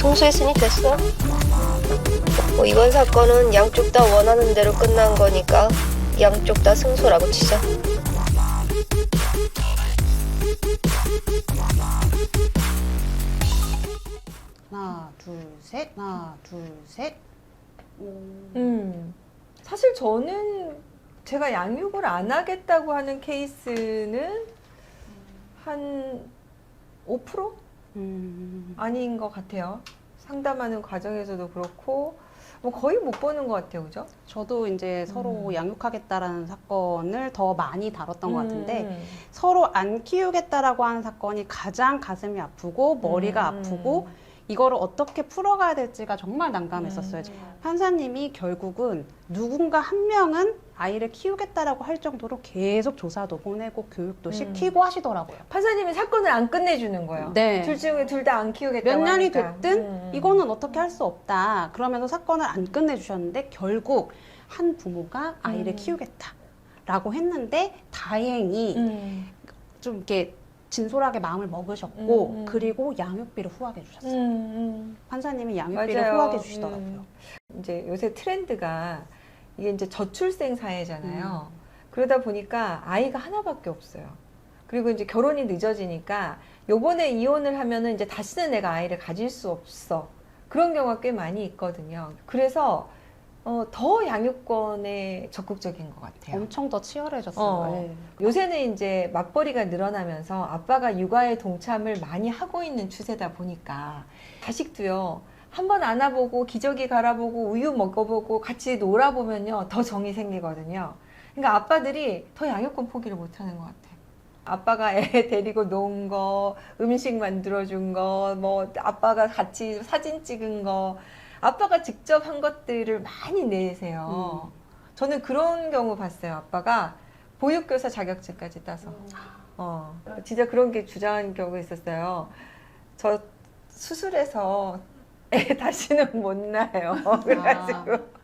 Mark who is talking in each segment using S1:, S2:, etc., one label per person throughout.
S1: 승소했으니 됐어. 뭐 이번 사건은 양쪽 다 원하는 대로 끝난 거니까 양쪽 다 승소라고 치자.
S2: 하나, 둘, 셋. 하나, 둘, 셋.
S3: 사실 저는 제가 양육을 안 하겠다고 하는 케이스는 한 5% 아닌 것 같아요. 상담하는 과정에서도 그렇고 뭐 거의 못 보는 것 같아요, 그죠?
S2: 저도 이제 서로 양육하겠다라는 사건을 더 많이 다뤘던 것 같은데 서로 안 키우겠다라고 하는 사건이 가장 가슴이 아프고 머리가 아프고 이거를 어떻게 풀어가야 될지가 정말 난감했었어요. 판사님이 결국은 누군가 한 명은 아이를 키우겠다라고 할 정도로 계속 조사도 보내고 교육도 시키고 하시더라고요.
S3: 판사님이 사건을 안 끝내주는 거예요.
S2: 네.
S3: 둘 중에 둘 다 안 키우겠다고
S2: 몇 년이
S3: 하니까.
S2: 됐든 이거는 어떻게 할 수 없다. 그러면서 사건을 안 끝내주셨는데 결국 한 부모가 아이를 키우겠다라고 했는데 다행히 좀 이렇게 진솔하게 마음을 먹으셨고 그리고 양육비를 후하게 주셨어요. 판사님이 양육비를
S3: 맞아요.
S2: 후하게 주시더라고요.
S3: 이제 요새 트렌드가 이게 이제 저출생 사회잖아요. 그러다 보니까 아이가 하나밖에 없어요. 그리고 이제 결혼이 늦어지니까 요번에 이혼을 하면은 이제 다시는 내가 아이를 가질 수 없어. 그런 경우가 꽤 많이 있거든요. 그래서 더 양육권에 적극적인 것 같아요.
S2: 엄청 더 치열해졌어요. 네.
S3: 요새는 이제 맞벌이가 늘어나면서 아빠가 육아에 동참을 많이 하고 있는 추세다 보니까 자식도요, 한번 안아보고 기저귀 갈아보고 우유 먹어보고 같이 놀아보면요 더 정이 생기거든요. 그러니까 아빠들이 더 양육권 포기를 못하는 것 같아요. 아빠가 애 데리고 논 거, 음식 만들어준 거, 뭐 아빠가 같이 사진 찍은 거, 아빠가 직접 한 것들을 많이 내세요. 저는 그런 경우 봤어요. 아빠가 보육교사 자격증까지 따서. 진짜 그런 게 주장한 경우가 있었어요. 저 수술해서 애 다시는 못 낳아요. 그래가지고.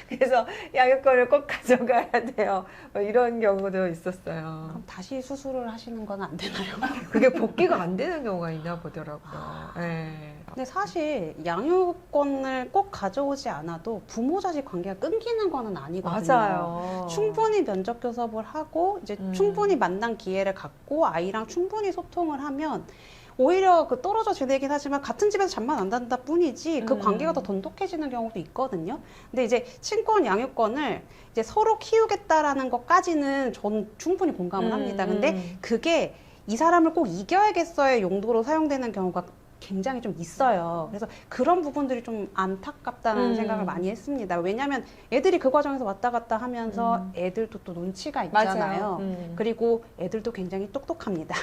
S3: 그래서 양육권을 꼭 가져가야 돼요. 이런 경우도 있었어요.
S2: 그럼 다시 수술을 하시는 건 안 되나요?
S3: 그게 복귀가 안 되는 경우가 있나 보더라고요. 네.
S2: 근데 사실 양육권을 꼭 가져오지 않아도 부모 자식 관계가 끊기는 거는 아니거든요.
S3: 맞아요.
S2: 충분히 면접 교섭을 하고 이제 충분히 만난 기회를 갖고 아이랑 충분히 소통을 하면 오히려 그 떨어져 지내긴 하지만 같은 집에서 잠만 안 잔다 뿐이지 그 관계가 더 돈독해지는 경우도 있거든요. 근데 이제 친권 양육권을 이제 서로 키우겠다라는 것까지는 저는 충분히 공감을 합니다. 근데 그게 이 사람을 꼭 이겨야겠어의 용도로 사용되는 경우가 굉장히 좀 있어요. 그래서 그런 부분들이 좀 안타깝다는 생각을 많이 했습니다. 왜냐하면 애들이 그 과정에서 왔다 갔다 하면서 애들도 또 눈치가 있잖아요. 그리고 애들도 굉장히 똑똑합니다.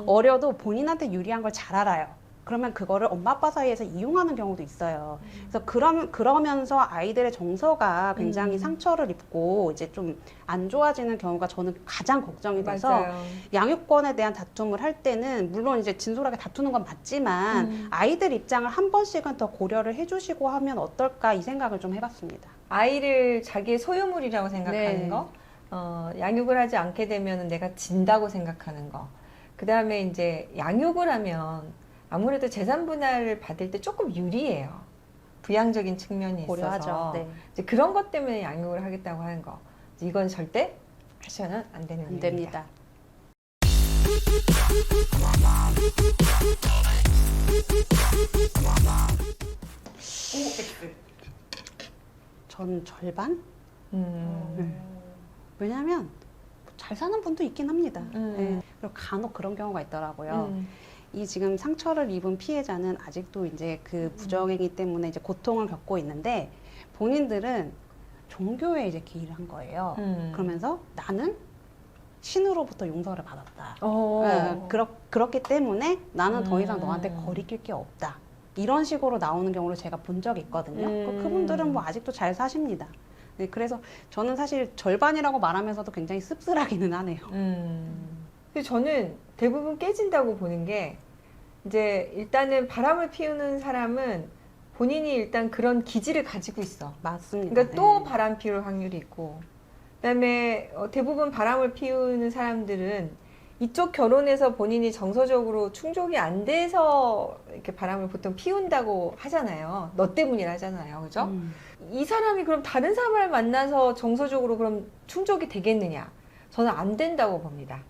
S2: 어려도 본인한테 유리한 걸 잘 알아요. 그러면 그거를 엄마 아빠 사이에서 이용하는 경우도 있어요. 그래서 그러면서 아이들의 정서가 굉장히 상처를 입고 이제 좀 안 좋아지는 경우가 저는 가장 걱정이 돼서
S3: 맞아요.
S2: 양육권에 대한 다툼을 할 때는 물론 이제 진솔하게 다투는 건 맞지만 아이들 입장을 한 번씩은 더 고려를 해주시고 하면 어떨까 이 생각을 좀 해봤습니다.
S3: 아이를 자기의 소유물이라고 생각하는
S2: 네.
S3: 거, 양육을 하지 않게 되면 내가 진다고 생각하는 거. 그 다음에 이제 양육을 하면 아무래도 재산 분할을 받을 때 조금 유리해요. 부양적인 측면이
S2: 고려하죠.
S3: 있어서
S2: 네.
S3: 이제 그런 것 때문에 양육을 하겠다고 하는 거. 이건 절대 하셔는 안 되는
S2: 안
S3: 일입니다.
S2: 됩니다. 전 절반? 왜냐면 잘 사는 분도 있긴 합니다. 네. 그리고 간혹 그런 경우가 있더라고요. 이 지금 상처를 입은 피해자는 아직도 이제 그 부정행위 때문에 이제 고통을 겪고 있는데 본인들은 종교에 이제 기일을 한 거예요. 그러면서 나는 신으로부터 용서를 받았다. 그렇기 때문에 나는 더 이상 너한테 거리낄 게 없다. 이런 식으로 나오는 경우를 제가 본 적이 있거든요. 그분들은 뭐 아직도 잘 사십니다. 네, 그래서 저는 사실 절반이라고 말하면서도 굉장히 씁쓸하기는 하네요.
S3: 근데 저는 대부분 깨진다고 보는 게 이제 일단은 바람을 피우는 사람은 본인이 일단 그런 기질을 가지고 있어.
S2: 맞습니다.
S3: 그러니까 또
S2: 네.
S3: 바람 피울 확률이 있고, 그다음에 대부분 바람을 피우는 사람들은 이쪽 결혼해서 본인이 정서적으로 충족이 안 돼서 이렇게 바람을 보통 피운다고 하잖아요. 너 때문이라 하잖아요. 그죠? 이 사람이 그럼 다른 사람을 만나서 정서적으로 그럼 충족이 되겠느냐? 저는 안 된다고 봅니다.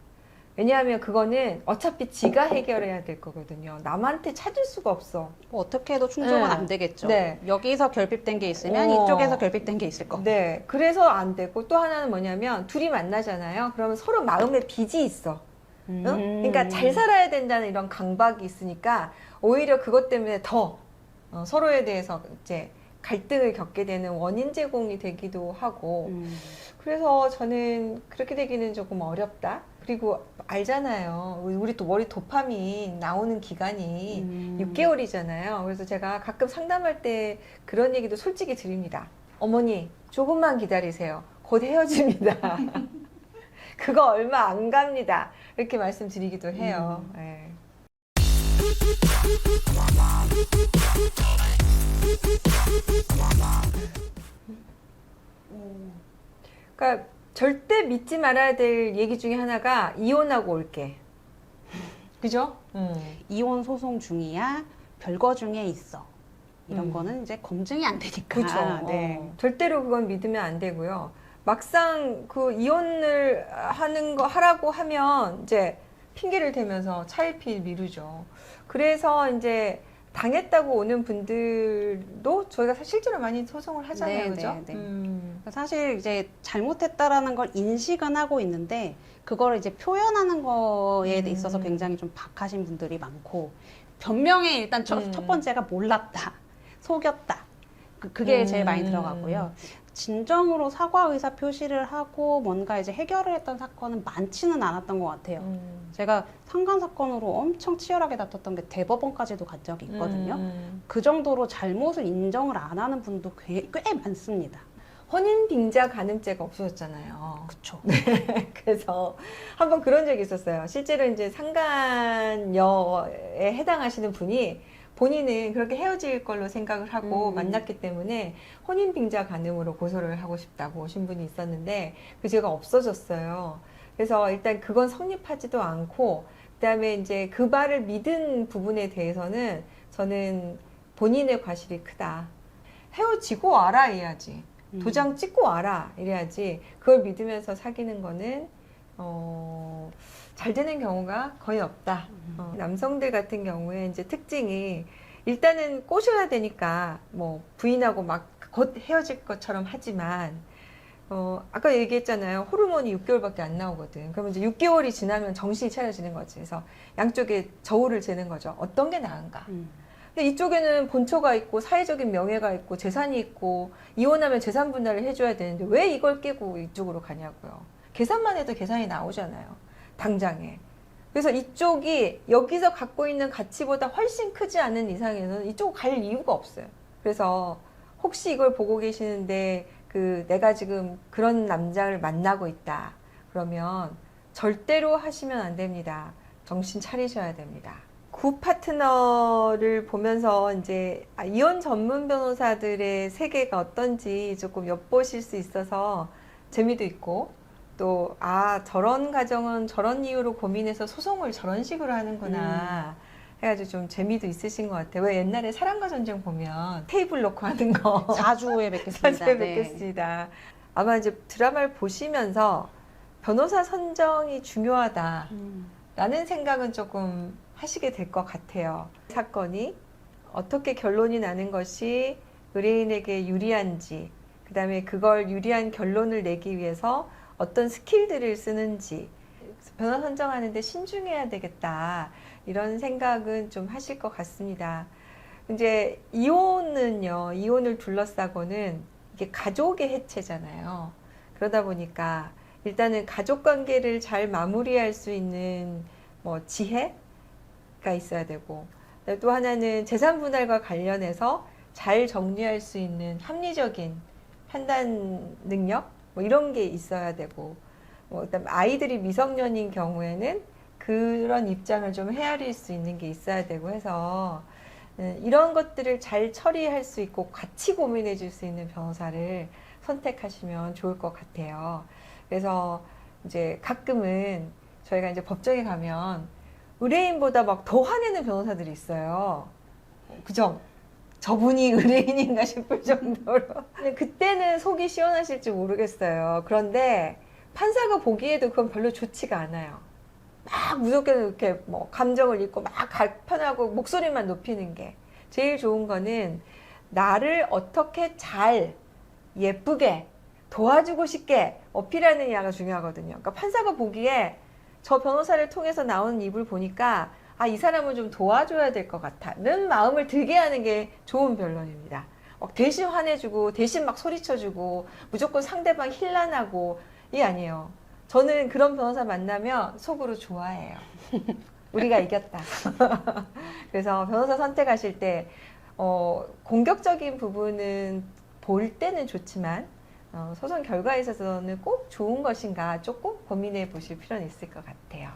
S3: 왜냐하면 그거는 어차피 지가 해결해야 될 거거든요. 남한테 찾을 수가 없어.
S2: 뭐 어떻게 해도 충족은
S3: 네.
S2: 안 되겠죠.
S3: 네.
S2: 여기서 결핍된 게 있으면
S3: 어.
S2: 이쪽에서 결핍된 게 있을 거고.
S3: 네. 그래서 안 되고 또 하나는 뭐냐면 둘이 만나잖아요. 그러면 서로 마음에 빚이 있어. 응? 그러니까 잘 살아야 된다는 이런 강박이 있으니까 오히려 그것 때문에 더 서로에 대해서 이제 갈등을 겪게 되는 원인 제공이 되기도 하고 그래서 저는 그렇게 되기는 조금 어렵다. 그리고 알잖아요. 우리 또 머리 도파민 나오는 기간이 6개월이잖아요. 그래서 제가 가끔 상담할 때 그런 얘기도 솔직히 드립니다. 어머니, 조금만 기다리세요. 곧 헤어집니다. 그거 얼마 안 갑니다. 이렇게 말씀드리기도 해요. 네. 그러니까 절대 믿지 말아야 될 얘기 중에 하나가 이혼하고 올게. 그죠?
S2: 이혼 소송 중이야, 별거 중에 있어. 이런 거는 이제 검증이 안 되니까.
S3: 그렇죠.
S2: 네.
S3: 절대로 그건 믿으면 안 되고요. 막상 그 이혼을 하라고 하면 이제 핑계를 대면서 차일피일 미루죠. 그래서 이제 당했다고 오는 분들도 저희가 실제로 많이 소송을 하잖아요.
S2: 네,
S3: 그죠?
S2: 네, 네. 사실 이제 잘못했다라는 걸 인식은 하고 있는데 그거를 이제 표현하는 거에 있어서 굉장히 좀 박하신 분들이 많고 변명에 일단 첫 번째가 몰랐다, 속였다. 그게 제일 많이 들어가고요. 진정으로 사과 의사 표시를 하고 뭔가 이제 해결을 했던 사건은 많지는 않았던 것 같아요. 제가 상간 사건으로 엄청 치열하게 다퉜던 게 대법원까지도 간 적이 있거든요. 그 정도로 잘못을 인정을 안 하는 분도 꽤 많습니다.
S3: 혼인 빙자 가늠죄가 없어졌잖아요.
S2: 그쵸.
S3: 그래서 한번 그런 적이 있었어요. 실제로 이제 상간녀에 해당하시는 분이 본인은 그렇게 헤어질 걸로 생각을 하고 만났기 때문에 혼인 빙자 가늠으로 고소를 하고 싶다고 오신 분이 있었는데 그 죄가 없어졌어요. 그래서 일단 그건 성립하지도 않고 그다음에 이제 그 말을 믿은 부분에 대해서는 저는 본인의 과실이 크다. 헤어지고 와라 해야지. 도장 찍고 와라 이래야지. 그걸 믿으면서 사귀는 거는 잘 되는 경우가 거의 없다. 남성들 같은 경우에 이제 특징이 일단은 꼬셔야 되니까 뭐 부인하고 막 곧 헤어질 것처럼 하지만 아까 얘기했잖아요. 호르몬이 6개월밖에 안 나오거든. 그러면 이제 6개월이 지나면 정신이 차려지는 거지. 그래서 양쪽에 저울을 재는 거죠. 어떤 게 나은가. 근데 이쪽에는 본초가 있고 사회적인 명예가 있고 재산이 있고 이혼하면 재산 분할을 해줘야 되는데 왜 이걸 깨고 이쪽으로 가냐고요. 계산만 해도 계산이 나오잖아요. 당장에. 그래서 이쪽이 여기서 갖고 있는 가치보다 훨씬 크지 않은 이상에는 이쪽으로 갈 이유가 없어요. 그래서 혹시 이걸 보고 계시는데 내가 지금 그런 남자를 만나고 있다. 그러면 절대로 하시면 안 됩니다. 정신 차리셔야 됩니다. 구 파트너를 보면서 이제 이혼 전문 변호사들의 세계가 어떤지 조금 엿보실 수 있어서 재미도 있고 또 저런 가정은 저런 이유로 고민해서 소송을 저런 식으로 하는구나 해가지고 좀 재미도 있으신 것 같아요. 왜 옛날에 사랑과 전쟁 보면 테이블 놓고 하는 거
S2: 자주에 뵙겠습니다.
S3: 자주에 뵙겠습니다. 아마 이제 드라마를 보시면서 변호사 선정이 중요하다 라는 생각은 조금 하시게 될 것 같아요. 사건이 어떻게 결론이 나는 것이 의뢰인에게 유리한지, 그 다음에 그걸 유리한 결론을 내기 위해서 어떤 스킬들을 쓰는지, 변호사 선정하는데 신중해야 되겠다. 이런 생각은 좀 하실 것 같습니다. 이제 이혼을 둘러싸고는 이게 가족의 해체잖아요. 그러다 보니까 일단은 가족 관계를 잘 마무리할 수 있는 뭐 지혜가 있어야 되고 또 하나는 재산 분할과 관련해서 잘 정리할 수 있는 합리적인 판단 능력 뭐 이런 게 있어야 되고 그다음에 아이들이 미성년인 경우에는 그런 입장을 좀 헤아릴 수 있는 게 있어야 되고 해서 이런 것들을 잘 처리할 수 있고 같이 고민해 줄 수 있는 변호사를 선택하시면 좋을 것 같아요. 그래서 이제 가끔은 저희가 이제 법정에 가면 의뢰인보다 막 더 화내는 변호사들이 있어요. 그죠? 저분이 의뢰인인가 싶을 정도로. 근데 그때는 속이 시원하실지 모르겠어요. 그런데 판사가 보기에도 그건 별로 좋지가 않아요. 막 무섭게 이렇게 뭐 감정을 읽고 막 갈판하고 목소리만 높이는 게 제일 좋은 거는 나를 어떻게 잘 예쁘게 도와주고 싶게 어필하느냐가 중요하거든요. 그러니까 판사가 보기에 저 변호사를 통해서 나오는 입을 보니까 아, 이 사람을 좀 도와줘야 될 것 같다는 마음을 들게 하는 게 좋은 변론입니다. 대신 화내주고 대신 막 소리쳐주고 무조건 상대방 힐난하고 이게 아니에요. 저는 그런 변호사 만나면 속으로 좋아해요. 우리가 이겼다. 그래서 변호사 선택하실 때 공격적인 부분은 볼 때는 좋지만 소송 결과에 있어서는 꼭 좋은 것인가 조금 고민해 보실 필요는 있을 것 같아요.